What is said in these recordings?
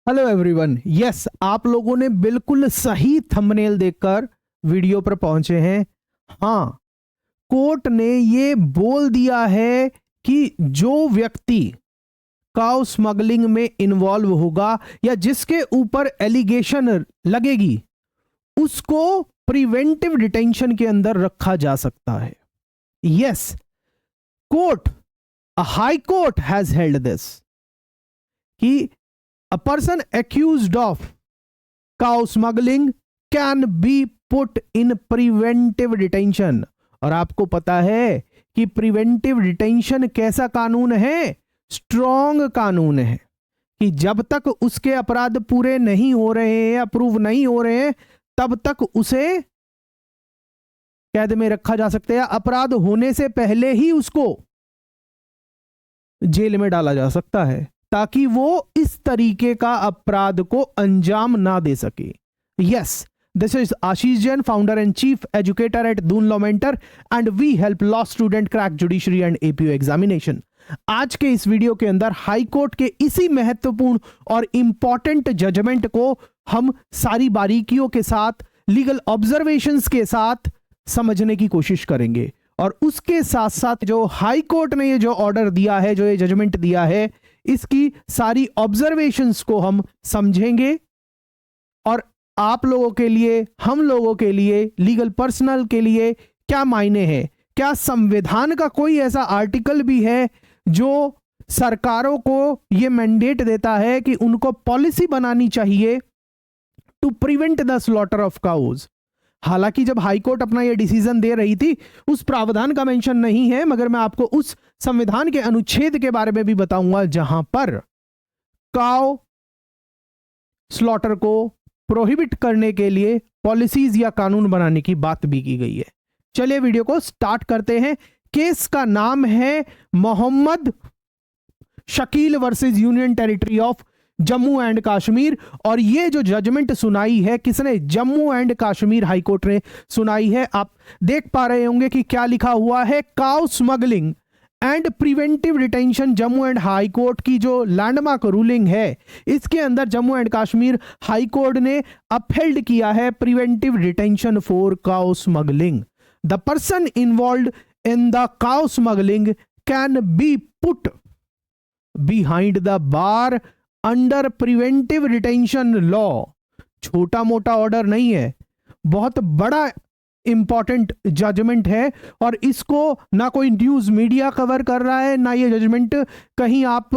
Hello everyone. Yes, आप लोगों ने बिल्कुल सही थंबनेल देखकर वीडियो पर पहुंचे हैं। हाँ, कोर्ट ने ये बोल दिया है कि जो व्यक्ति काउ स्मगलिंग में इन्वॉल्व होगा या जिसके ऊपर एलिगेशन लगेगी उसको प्रिवेंटिव डिटेंशन के अंदर रखा जा सकता है। Yes, court, high court has held this कि a person accused of cow smuggling can be put in preventive detention। और आपको पता है कि प्रिवेंटिव डिटेंशन कैसा कानून है? स्ट्रॉन्ग कानून है कि जब तक उसके अपराध पूरे नहीं हो रहे हैं या प्रूव नहीं हो रहे हैं तब तक उसे कैद में रखा जा सकता है। अपराध होने से पहले ही उसको जेल में डाला जा सकता है ताकि वो इस तरीके का अपराध को अंजाम ना दे सके। Yes, this is Ashish Jain, founder and chief educator at Doon law mentor and we help law student crack judiciary and APO examination. आज के इस वीडियो के अंदर हाई कोर्ट के इसी महत्वपूर्ण और इंपॉर्टेंट जजमेंट को हम सारी बारीकियों के साथ, लीगल ऑब्जर्वेशंस के साथ समझने की कोशिश करेंगे। और उसके साथ साथ जो हाई कोर्ट ने ये जो ऑर्डर दिया है, जो ये जजमेंट दिया है, इसकी सारी ऑब्जर्वेशंस को हम समझेंगे और आप लोगों के लिए, हम लोगों के लिए, लीगल पर्सनल के लिए क्या मायने हैं। क्या संविधान का कोई ऐसा आर्टिकल भी है जो सरकारों को यह मैंडेट देता है कि उनको पॉलिसी बनानी चाहिए to prevent the slaughter of cows? हालांकि जब हाईकोर्ट अपना यह डिसीजन दे रही थी उस प्रावधान का मेंशन नहीं है, मगर मैं आपको उस संविधान के अनुच्छेद के बारे में भी बताऊंगा जहां पर काउ स्लॉटर को प्रोहिबिट करने के लिए पॉलिसीज या कानून बनाने की बात भी की गई है। चलिए वीडियो को स्टार्ट करते हैं। केस का नाम है Mohammad Shakeel versus union territory of Jammu and Kashmir. और ये जो जजमेंट सुनाई है किसने? Jammu and Kashmir high court ने सुनाई है। आप देख पा रहे होंगे कि क्या लिखा हुआ है, cow smuggling and preventive detention. Jammu and high court की जो लैंडमार्क रूलिंग है, इसके अंदर Jammu and Kashmir high court ने अपहेल्ड किया है preventive detention for cow smuggling. The person involve in the cow smuggling can be put behind the bar under preventive detention law. छोटा मोटा ऑर्डर नहीं है, बहुत बड़ा इंपॉर्टेंट जजमेंट है और इसको ना कोई न्यूज मीडिया कवर कर रहा है, ना ये जजमेंट कहीं आप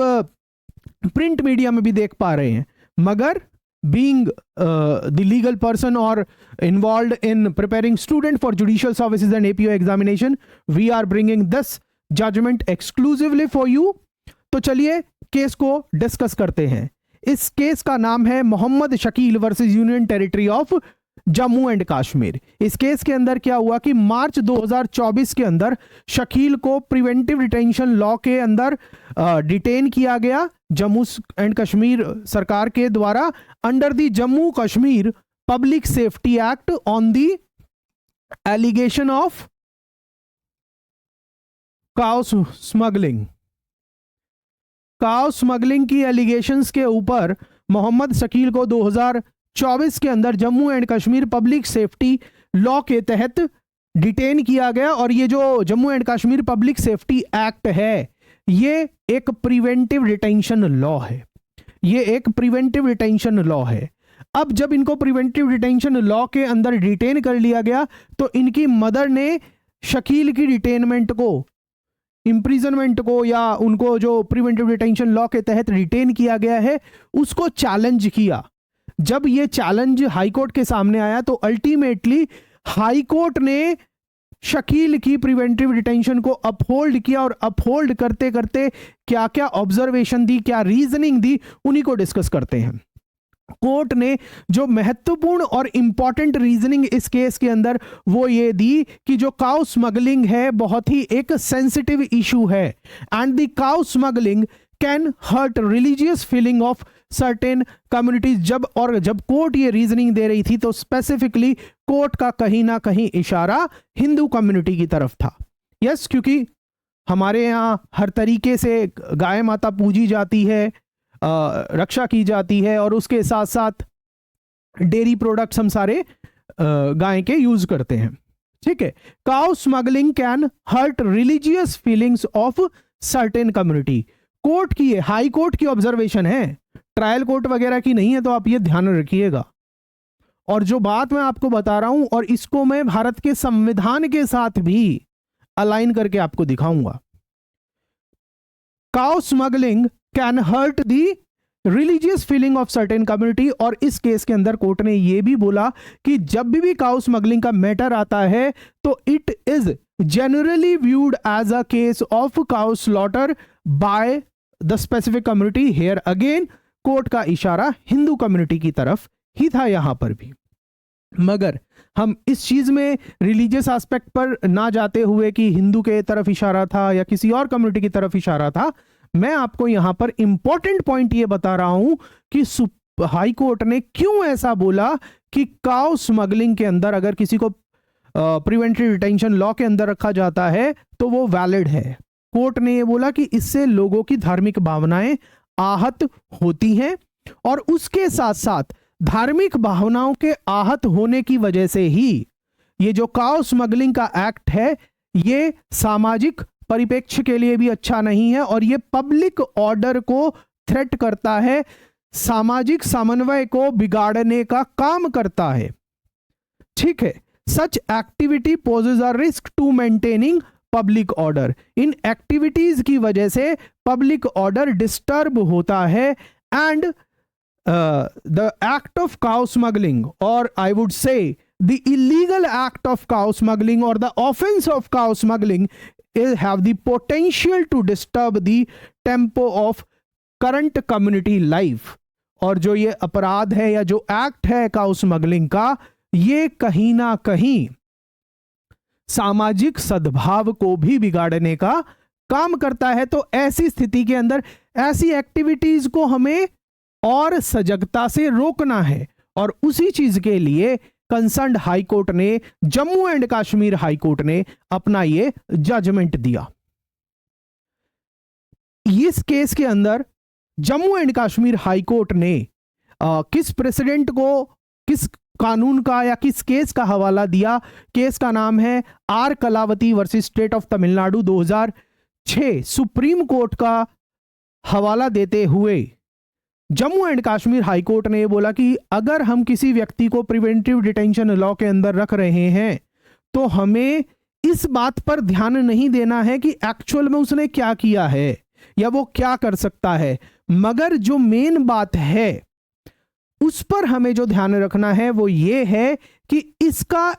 प्रिंट मीडिया में भी देख पा रहे हैं। मगर बीइंग द लीगल पर्सन और involved in preparing student for judicial services and APO examination, we are bringing this judgment exclusively for you. तो चलिए केस को डिस्कस करते हैं। इस केस का नाम है Mohammad Shakeel versus union territory of Jammu and Kashmir. इस केस के अंदर क्या हुआ कि मार्च 2024 के अंदर शकील को प्रिवेंटिव डिटेंशन लॉ के अंदर डिटेन किया गया जम्मू एंड कश्मीर सरकार के द्वारा under the Jammu Kashmir public safety act on the allegation of cow smuggling. Cow smuggling की एलिगेशंस के ऊपर मोहम्मद शकील को 2024 के अंदर Jammu and Kashmir public safety law के तहत डिटेन किया गया। और ये जो Jammu and Kashmir public safety act है, ये एक प्रिवेंटिव डिटेंशन लॉ है। ये एक प्रिवेंटिव डिटेंशन लॉ है। अब जब इनको प्रिवेंटिव डिटेंशन लॉ के अंदर डिटेन कर लिया गया तो इनकी मदर ने शकील की डिटेनमेंट को, इंप्रिजनमेंट को, या उनको जो प्रिवेंटिव डिटेंशन लॉ के तहत रिटेन किया गया है उसको चैलेंज किया। जब ये चैलेंज हाईकोर्ट के सामने आया तो अल्टीमेटली हाईकोर्ट ने शकील की प्रिवेंटिव डिटेंशन को अपहोल्ड किया। और अपहोल्ड करते करते क्या क्या ऑब्जर्वेशन दी, क्या रीजनिंग दी, उन्हीं को डिस्कस करते हैं। कोर्ट ने जो महत्वपूर्ण और इंपॉर्टेंट रीजनिंग इस केस के अंदर वो ये दी कि जो काउ स्मगलिंग है बहुत ही एक सेंसिटिव इशू है and the cow smuggling can hurt religious feeling of certain communities. जब कोर्ट ये रीजनिंग दे रही थी तो स्पेसिफिकली कोर्ट का कहीं ना कहीं इशारा हिंदू कम्युनिटी की तरफ था। यस, क्योंकि हमारे यहाँ हर तरीके से गाय माता पूजी जाती है, रक्षा की जाती है, और उसके साथ साथ डेयरी प्रोडक्ट्स हम सारे गाय के यूज करते हैं। ठीक है, cow smuggling can hurt religious feelings of certain community. Court की है, हाई कोर्ट की ऑब्जर्वेशन है, ट्रायल कोर्ट वगैरह की नहीं है, तो आप ये ध्यान रखिएगा। और जो बात मैं आपको बता रहा हूं, और इसको मैं भारत के संविधान के साथ भी अलाइन करके आपको दिखाऊंगा। Cow smuggling can hurt the religious feeling of certain community, और इस केस के अंदर कोर्ट ने यह भी बोला कि जब भी काउ स्मगलिंग का मैटर आता है तो it is generally viewed as a case of cow slaughter by the specific community. Here again court का इशारा हिंदू कम्युनिटी की तरफ ही था यहां पर भी। मगर हम इस चीज में रिलीजियस एस्पेक्ट पर ना जाते हुए कि हिंदू के तरफ इशारा था या किसी और कम्युनिटी की तरफ इशारा था, मैं आपको यहां पर इंपॉर्टेंट पॉइंट ये बता रहा हूं कि हाई कोर्ट ने क्यों ऐसा बोला कि काउ स्मगलिंग के अंदर अगर किसी को प्रिवेंटिव डिटेंशन लॉ के अंदर रखा जाता है तो वो वैलिड है। कोर्ट ने ये बोला कि इससे लोगों की धार्मिक भावनाएं आहत होती हैं, और उसके साथ साथ धार्मिक भावनाओं के आहत होने की वजह से ही ये जो काउ स्मगलिंग का एक्ट है ये सामाजिक परिप्रेक्ष्य के लिए भी अच्छा नहीं है, और ये पब्लिक ऑर्डर को थ्रेट करता है, सामाजिक समन्वय को बिगाड़ने का काम करता है। ठीक है, such activity poses a risk to maintaining public order. इन एक्टिविटीज की वजह से पब्लिक ऑर्डर डिस्टर्ब होता है, and the act of cow smuggling, or I would say the illegal act of cow smuggling or the offense of cow smuggling have the potential to disturb the tempo of current community life। और जो ये अपराध है या जो act है cow smuggling का, ये कहीं ना कहीं सामाजिक सद्भाव को भी बिगाड़ने का काम करता है। तो ऐसी स्थिति के अंदर ऐसी एक्टिविटीज को हमें और सजगता से रोकना है, और उसी चीज के लिए कंसर्न्ड हाई कोर्ट ने, Jammu and Kashmir high court ने अपना ये जजमेंट दिया। इस केस के अंदर Jammu and Kashmir high court ने किस प्रेसिडेंट को किस कानून का या किस केस का हवाला दिया? केस का नाम है R Kalavati versus state of Tamil Nadu 2006। Supreme court का हवाला देते हुए Jammu and Kashmir high court ने बोला कि अगर हम किसी व्यक्ति को प्रिवेंटिव डिटेंशन लॉ के अंदर रख रहे हैं तो हमें इस बात पर ध्यान नहीं देना है कि एक्चुअल में उसने क्या किया है या वो क्या कर सकता है, मगर जो मेन बात है उस पर हमें जो ध्यान रखना है वो ये है कि इसका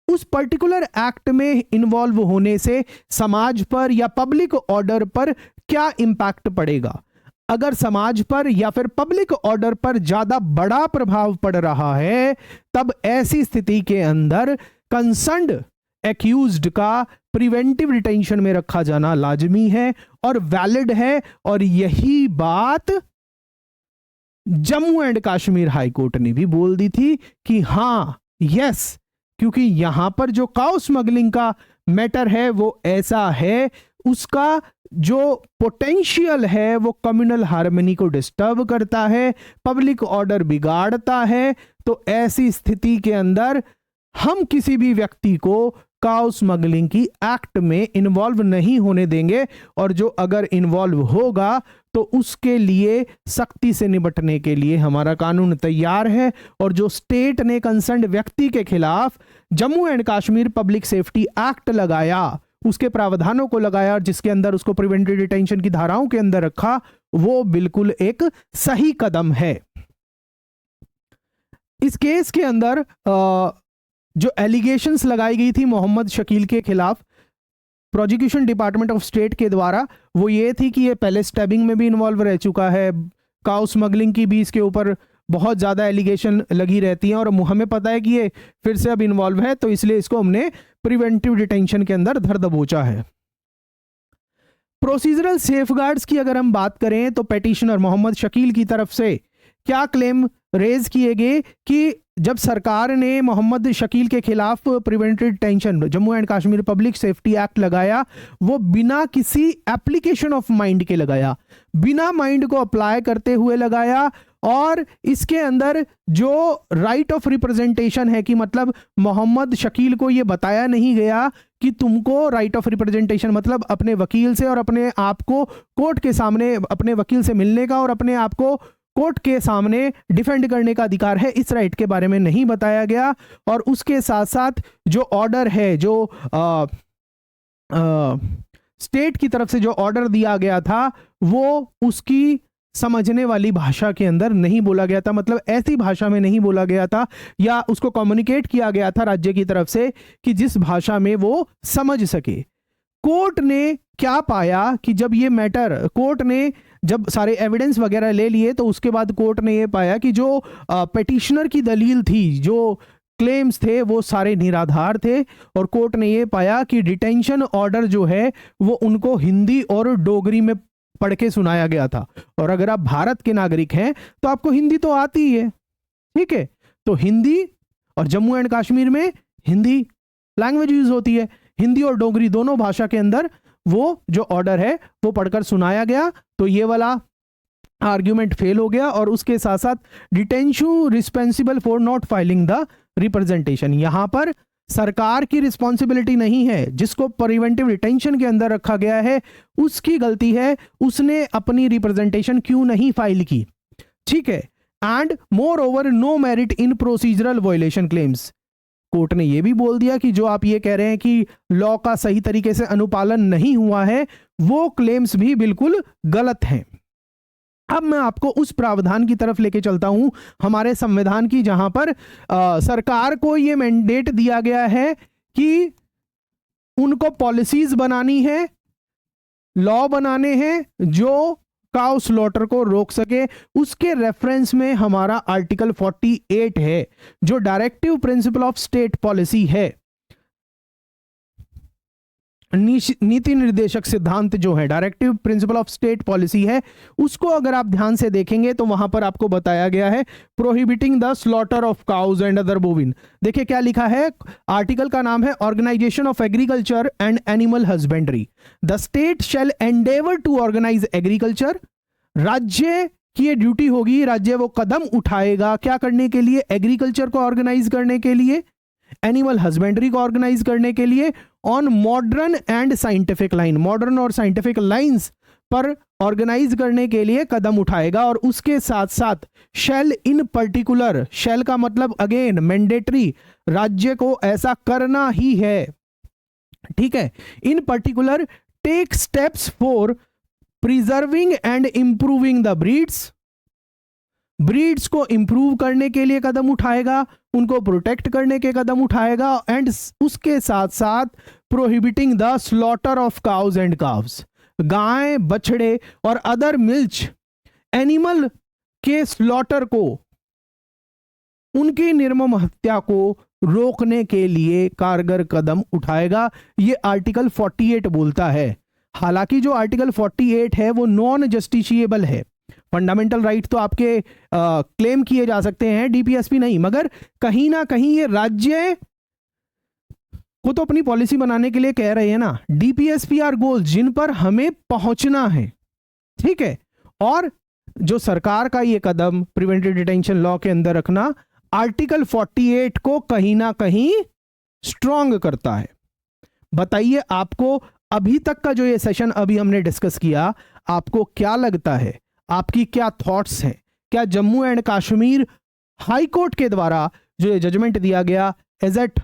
उस पर्टिकुलर एक्ट में इन्वॉल्व होने से समाज पर या पब्लिक ऑर्डर पर क्या इंपैक्ट पड़ेगा। अगर समाज पर या फिर पब्लिक ऑर्डर पर ज्यादा बड़ा प्रभाव पड़ रहा है तब ऐसी स्थिति के अंदर कंसर्न्ड एक्यूज्ड का प्रिवेंटिव डिटेंशन में रखा जाना लाजमी है और वैलिड है। और यही बात Jammu and Kashmir high court ने भी बोल दी थी कि हां यस, क्योंकि यहां पर जो काउ स्मगलिंग का मैटर है वो ऐसा है, उसका जो पोटेंशियल है वो कम्युनल हार्मनी को डिस्टर्ब करता है, पब्लिक ऑर्डर बिगाड़ता है। तो ऐसी स्थिति के अंदर हम किसी भी व्यक्ति को काउ स्मगलिंग की एक्ट में इन्वॉल्व नहीं होने देंगे, और जो अगर इन्वॉल्व होगा तो उसके लिए सख्ती से निपटने के लिए हमारा कानून तैयार है। और जो स्टेट ने कंसर्न्ड व्यक्ति के खिलाफ Jammu and Kashmir public safety act लगाया, उसके प्रावधानों को लगाया और जिसके अंदर उसको प्रिवेंटिव डिटेंशन की धाराओं के अंदर रखा, वो बिल्कुल एक सही कदम है। इस केस के अंदर जो एलिगेशंस लगाई गई थी मोहम्मद शकील के खिलाफ प्रोसिक्यूशन डिपार्टमेंट ऑफ स्टेट के द्वारा, वो ये थी कि ये पहले स्टैबिंग में भी इन्वॉल्व रह चुका है, काउ स्मगलिंग की भी इसके ऊपर बहुत ज़्यादा एलिगेशन लगी रहती हैं, और हमें पता है कि ये फिर से अब इन्वॉल्व है, तो इसलिए इसको हमने प्रिवेंटिव डिटेंशन के अंदर धर दबोचा है। प्रोसीजरल सेफगार्ड्स की अगर हम बात करें तो पेटिशनर मोहम्मद शकील की तरफ से क्या क्लेम रेज किए गए कि जब सरकार ने मोहम्मद शकील के खिलाफ preventive detention Jammu and Kashmir public safety act लगाया, वो बिना किसी एप्लीकेशन ऑफ माइंड के लगाया, बिना माइंड को अप्लाई करते हुए लगाया। और इसके अंदर जो राइट ऑफ रिप्रेजेंटेशन है कि मतलब मोहम्मद शकील को ये बताया नहीं गया कि तुमको राइट ऑफ रिप्रेजेंटेशन मतलब अपने वकील से और अपने आप को कोर्ट के सामने अपने वकील से मिलने का और अपने आप को कोर्ट के सामने डिफेंड करने का अधिकार है, इस राइट के बारे में नहीं बताया गया। और उसके साथ साथ जो ऑर्डर है, जो स्टेट की तरफ से जो ऑर्डर दिया गया था, वो उसकी समझने वाली भाषा के अंदर नहीं बोला गया था, मतलब ऐसी भाषा में नहीं बोला गया था या उसको कम्युनिकेट किया गया था राज्य की तरफ से कि जिस भाषा में वो समझ सके। कोर्ट ने क्या पाया कि जब ये मैटर कोर्ट ने जब सारे एविडेंस वगैरह ले लिए तो उसके बाद कोर्ट ने ये पाया कि जो पिटिशनर की दलील थी, जो क्लेम्स थे, वो सारे निराधार थे। और कोर्ट ने ये पाया कि डिटेंशन ऑर्डर जो है वो उनको हिंदी और डोगरी में पढ़ के सुनाया गया था। और अगर आप भारत के नागरिक हैं तो आपको हिंदी तो आती ही है, ठीक है, तो हिंदी और जम्मू एंड कश्मीर में हिंदी लैंग्वेज यूज होती है, हिंदी और डोगरी दोनों भाषा के अंदर वो जो ऑर्डर है वो पढ़कर सुनाया गया। तो ये वाला आर्ग्यूमेंट फेल हो गया। और उसके साथ साथ detention responsible for not filing the representation, यहां पर सरकार की रिस्पॉन्सिबिलिटी नहीं है, जिसको प्रिवेंटिव डिटेंशन के अंदर रखा गया है उसकी गलती है, उसने अपनी रिप्रेजेंटेशन क्यों नहीं फाइल की, ठीक है। And moreover no merit in procedural violation claims, court ने यह भी बोल दिया कि जो आप ये कह रहे हैं कि लॉ का सही तरीके से अनुपालन नहीं हुआ है, वो क्लेम्स भी बिल्कुल गलत हैं। अब मैं आपको उस प्रावधान की तरफ लेके चलता हूं हमारे संविधान की, जहां पर सरकार को यह मैंडेट दिया गया है कि उनको पॉलिसीज बनानी है, लॉ बनाने हैं जो काउ स्लॉटर को रोक सके। उसके रेफरेंस में हमारा आर्टिकल 48 है जो directive principle of state policy है, नीति निर्देशक सिद्धांत जो है directive principle of state policy है, उसको अगर आप ध्यान से देखेंगे तो वहां पर आपको बताया गया है prohibiting the slaughter of cows and other bovine. देखिए क्या लिखा है, आर्टिकल का नाम है organisation of agriculture and animal husbandry. The state shall endeavour to organise agriculture, राज्य की ये ड्यूटी होगी, राज्य वो कदम उठाएगा क्या करने के लिए, एग्रीकल्चर को ऑर्गेनाइज करने के लिए, एनिमल हस्बेंड्री को ऑर्गेनाइज करने के लिए, on modern and scientific line, modern और साइंटिफिक लाइंस पर ऑर्गेनाइज करने के लिए कदम उठाएगा। और उसके साथ साथ शैल इन पर्टिकुलर, शैल का मतलब अगेन मैंडेटरी, राज्य को ऐसा करना ही है, ठीक है। In particular take steps for preserving and improving the breeds, breeds को इंप्रूव करने के लिए कदम उठाएगा, उनको प्रोटेक्ट करने के कदम उठाएगा। एंड उसके साथ साथ prohibiting the slaughter of cows and calves, गाय बछड़े और अदर मिल्च एनिमल के स्लॉटर को, उनकी निर्मम हत्या को रोकने के लिए कारगर कदम उठाएगा। ये आर्टिकल 48 बोलता है। हालांकि जो आर्टिकल 48 है वो नॉन जस्टिशिएबल है, फंडामेंटल राइट तो आपके क्लेम किए जा सकते हैं, डीपीएसपी नहीं, मगर कहीं ना कहीं ये राज्य को तो अपनी पॉलिसी बनाने के लिए कह रहे हैं ना, डीपीएसपी आर गोल्स जिन पर हमें पहुंचना है, ठीक है। और जो सरकार का ये कदम प्रिवेंटिव डिटेंशन लॉ के अंदर रखना आर्टिकल 48 को कहीं ना कहीं स्ट्रॉन्ग करता है। बताइए आपको अभी तक का जो ये सेशन अभी हमने डिस्कस किया, आपको क्या लगता है, आपकी क्या थॉट्स हैं? क्या Jammu and Kashmir high court के द्वारा जो ये जजमेंट दिया गया is it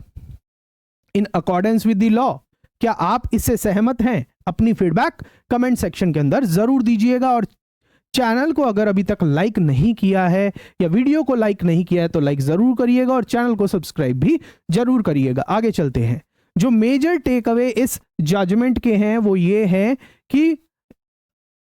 in accordance with the law, क्या आप इससे सहमत हैं? अपनी फीडबैक कमेंट सेक्शन के अंदर जरूर दीजिएगा। और चैनल को अगर अभी तक लाइक नहीं किया है या वीडियो को लाइक नहीं किया है तो लाइक जरूर करिएगा और चैनल को सब्सक्राइब भी जरूर करिएगा। आगे चलते हैं। जो मेजर टेक अवे इस जजमेंट के हैं वो ये है कि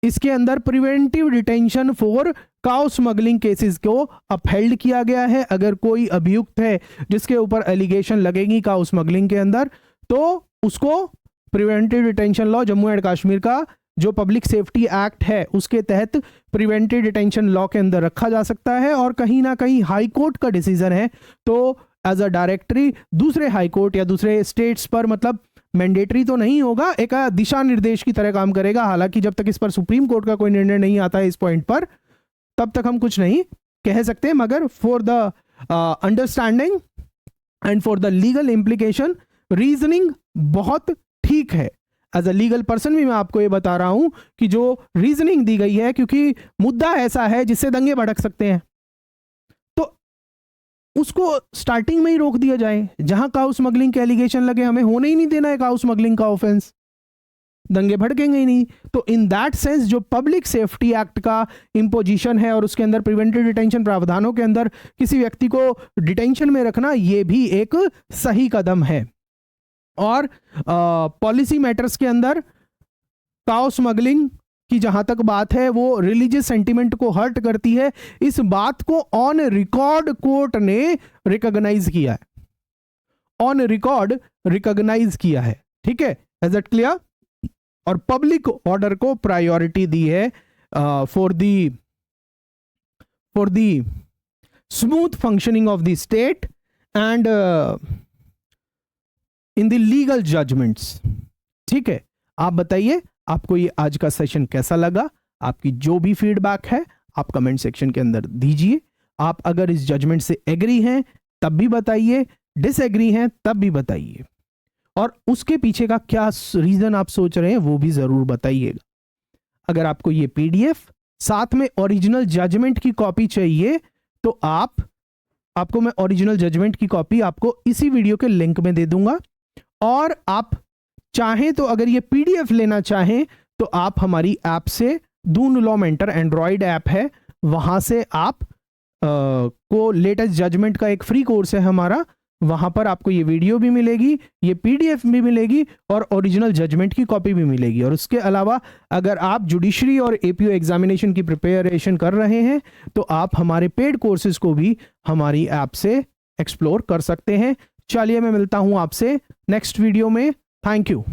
इसके अंदर preventive detention for cow smuggling cases को अपहेल्ड किया गया है। अगर कोई अभियुक्त है जिसके ऊपर एलिगेशन लगेगी काउ स्मगलिंग के अंदर, तो उसको preventive detention law Jammu and Kashmir का जो पब्लिक सेफ्टी एक्ट है उसके तहत प्रिवेंटिव डिटेंशन लॉ के अंदर रखा जा सकता है, और कहीं ना कहीं हाई कोर्ट का डिसीजन है तो एज अ डायरेक्टरी दूसरे हाई कोर्ट या दूसरे स्टेट्स पर, मतलब मैंडेटरी तो नहीं होगा, एक दिशा निर्देश की तरह काम करेगा। हालांकि जब तक इस पर सुप्रीम कोर्ट का कोई निर्णय नहीं आता है इस पॉइंट पर, तब तक हम कुछ नहीं कह सकते, मगर for the understanding and for the legal implication reasoning बहुत ठीक है। एज अ लीगल पर्सन भी मैं आपको ये बता रहा हूं कि जो रीजनिंग दी गई है, क्योंकि मुद्दा ऐसा है जिससे दंगे भड़क सकते हैं, तो उसको स्टार्टिंग में ही रोक दिया जाए। जहां काउ स्मगलिंग के एलिगेशन लगे, हमें होने ही नहीं देना है काउ स्मगलिंग का ऑफेंस, दंगे भड़केंगे ही नहीं। तो इन दैट सेंस जो पब्लिक सेफ्टी एक्ट का इंपोजिशन है और उसके अंदर प्रिवेंटिव डिटेंशन प्रावधानों के अंदर किसी व्यक्ति को डिटेंशन में रखना, ये भी एक सही कदम है। और पॉलिसी मैटर्स के अंदर काउ स्मगलिंग की जहां तक बात है वो रिलीजियस सेंटिमेंट को हर्ट करती है, इस बात को ऑन रिकॉर्ड कोर्ट ने रिकॉग्नाइज किया है, ऑन रिकॉर्ड रिकॉग्नाइज किया है। ठीक है, इज दैट क्लियर? और पब्लिक ऑर्डर को प्रायोरिटी दी है for the smooth functioning of the state and in the legal judgments. ठीक है, आप बताइए आपको ये आज का सेशन कैसा लगा? आपकी जो भी फीडबैक है आप कमेंट सेक्शन के अंदर दीजिए। आप अगर इस जजमेंट से एग्री हैं तब भी बताइए, डिसएग्री हैं तब भी बताइए, और उसके पीछे का क्या रीजन आप सोच रहे हैं वो भी जरूर बताइएगा। अगर आपको ये पीडीएफ साथ में ओरिजिनल जजमेंट की कॉपी चाहिए तो आपको मैं ओरिजिनल जजमेंट की कॉपी आपको इसी वीडियो के लिंक में दे दूंगा, और आप चाहें तो अगर ये पीडीएफ लेना चाहें तो आप हमारी ऐप से, Doon law mentor Android app है, वहां से आप को लेटेस्ट जजमेंट का एक फ्री कोर्स है हमारा, वहां पर आपको ये वीडियो भी मिलेगी, ये पीडीएफ भी मिलेगी और ओरिजिनल जजमेंट की कॉपी भी मिलेगी। और उसके अलावा अगर आप जुडिशरी और एपीओ एग्जामिनेशन की प्रिपरेशन कर रहे हैं तो आप हमारे पेड कोर्सेज को भी हमारी ऐप से एक्सप्लोर कर सकते हैं। चलिए मैं मिलता हूं आपसे नेक्स्ट वीडियो में। Thank you.